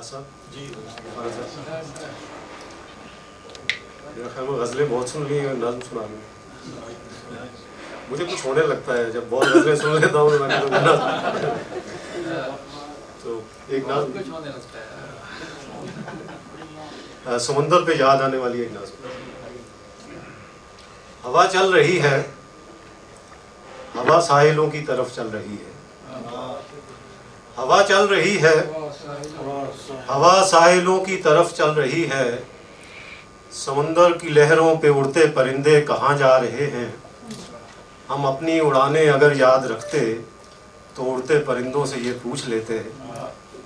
साहब जी मेरा ख्याल में गज़लें बहुत सुन ली हैं, नज़्म सुना ली। मुझे कुछ होने लगता है जब बहुत गज़लें सुन लेता हूँ तो एक नज़्म कुछ होने लगता है। समुंदर पे याद आने वाली एक नज़्म। हवा चल रही है, हवा साहिलों की तरफ चल रही है। हवा चल रही है, हवा साहिलों की तरफ चल रही है। समुंदर की लहरों पे उड़ते परिंदे कहाँ जा रहे हैं। हम अपनी उड़ानें अगर याद रखते तो उड़ते परिंदों से ये पूछ लेते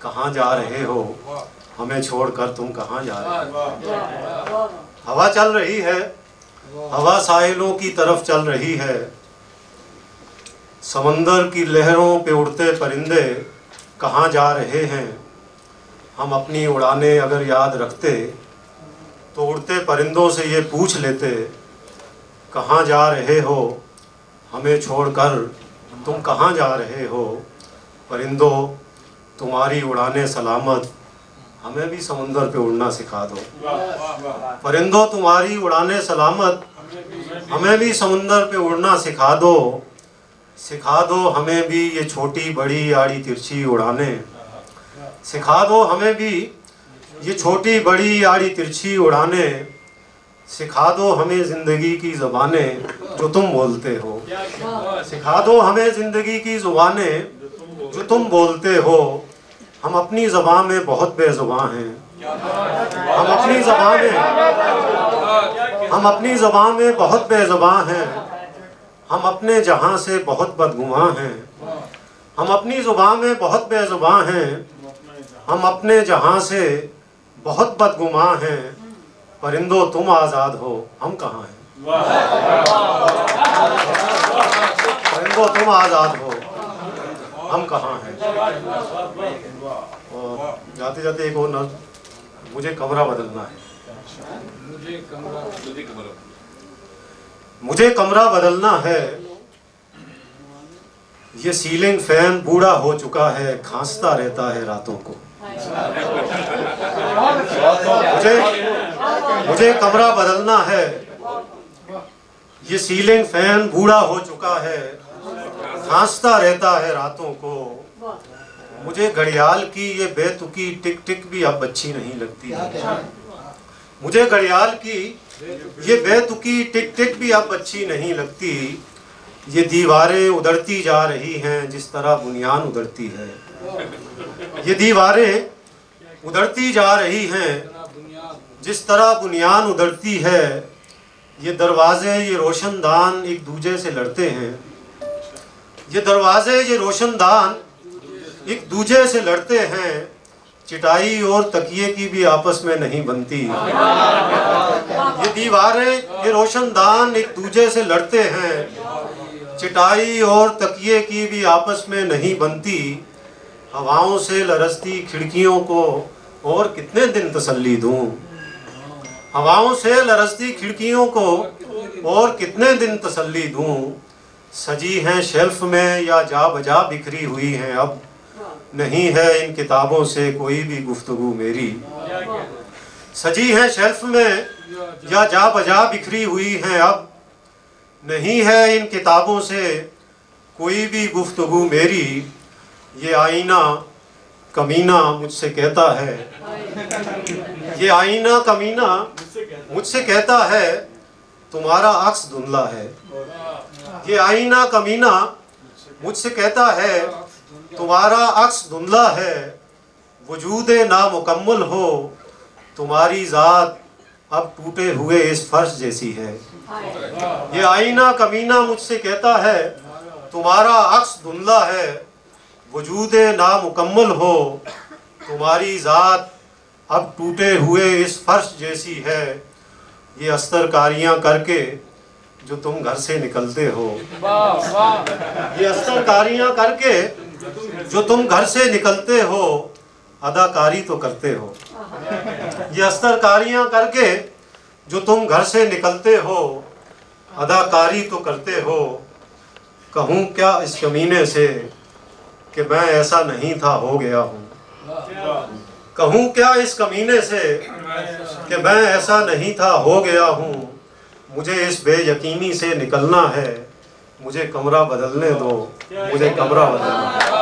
कहाँ जा रहे हो, हमें छोड़कर तुम कहाँ जा रहे हो। हवा चल रही है, हवा साहिलों की तरफ चल रही है। समंदर की लहरों पे उड़ते परिंदे कहाँ जा रहे हैं। हम अपनी उड़ानें अगर याद रखते तो उड़ते परिंदों से ये पूछ लेते कहाँ जा रहे हो, हमें छोड़कर तुम कहाँ जा रहे हो। परिंदों तुम्हारी उड़ानें सलामत, हमें भी समंदर पे उड़ना सिखा दो। परिंदों तुम्हारी उड़ानें सलामत, हमें भी समंदर पे उड़ना सिखा दो। सिखा दो हमें भी ये छोटी बड़ी आड़ी तिरछी उड़ानें। सिखा दो हमें भी ये छोटी बड़ी आड़ी तिरछी उड़ानें। सिखा दो हमें ज़िंदगी की ज़ुबानें जो तुम बोलते हो। सिखा दो हमें ज़िंदगी की ज़ुबानें जो तुम बोलते हो। हम अपनी ज़बान में बहुत बेज़ुबान हैं। हम अपनी ज़बान में बहुत बेज़ुबान हैं। हम अपने जहां से बहुत बदगुमां हैं। हम अपनी ज़ुबान में बहुत बेज़ुबान हैं। हम अपने जहां से बहुत बदगुमां हैं। परिंदों तुम आज़ाद हो, हम कहाँ हैं। परिंदों तुम आज़ाद हो, हम कहाँ हैं। और जाते जाते एक और नज़्म, मुझे कमरा बदलना है। मुझे कमरा बदलना है। ये सीलिंग फैन बूढ़ा हो चुका है, खांसता रहता है रातों को। मुझे कमरा बदलना है। ये सीलिंग फैन बूढ़ा हो चुका है, खांसता रहता है रातों को। मुझे घड़ियाल की ये बेतुकी टिक टिक भी अब अच्छी नहीं लगती है। मुझे घड़ियाल की ये बेतुकी टिक टिक भी अब अच्छी नहीं लगती। ये दीवारें उधड़ती जा रही हैं जिस तरह बुनियान उधड़ती है। ये दीवारें उधड़ती जा रही हैं जिस तरह बुनियान उधड़ती है। ये दरवाजे ये रोशनदान एक दूजे से लड़ते हैं। ये दरवाजे ये रोशनदान एक दूजे से लड़ते हैं। चिटाई और तकिए की भी आपस में नहीं बनती। ये दीवारें ये रोशनदान एक दूजे से लड़ते हैं। चिटाई और तकिए की भी आपस में नहीं बनती। हवाओं से लरसती खिड़कियों को और कितने दिन तसल्ली दूं। हवाओं से लरसती खिड़कियों को और कितने दिन तसल्ली दूं। सजी हैं शेल्फ में या जा बजा बिखरी हुई हैं अब। नहीं है इन किताबों से कोई भी गुफ्तगू मेरी। सजी हैं शेल्फ में या जा बजा बिखरी हुई हैं अब। नहीं है इन किताबों से कोई भी गुफ्तगू मेरी। ये आईना कमीना मुझसे कहता है। ये आईना कमीना मुझसे कहता है तुम्हारा अक्स धुंधला है। ये आईना कमीना मुझसे कहता है तुम्हारा अक्स धुंधला है। वजूदे नामुकम्मल हो तुम्हारी ज़ात अब टूटे हुए इस फर्श जैसी है। ये आईना कमीना मुझसे कहता है तुम्हारा अक्स धुंधला है। वजूदे नामुकम्मल हो तुम्हारी ज़ात अब टूटे हुए इस फर्श जैसी है। ये अस्तरकारियाँ करके जो तुम घर से निकलते हो। ये अस्तरकारियाँ करके जो तुम घर से निकलते हो अदाकारी तो करते हो। ये अस्तरकारियाँ करके जो तुम घर से निकलते हो अदाकारी तो करते हो। कहूँ क्या इस कमीने से कि मैं ऐसा नहीं था हो गया हूँ। कहूँ क्या इस कमीने से कि मैं ऐसा नहीं था हो गया हूँ। मुझे इस बेयकीनी से निकलना है, मुझे कमरा बदलने दो, मुझे कमरा बदलना है।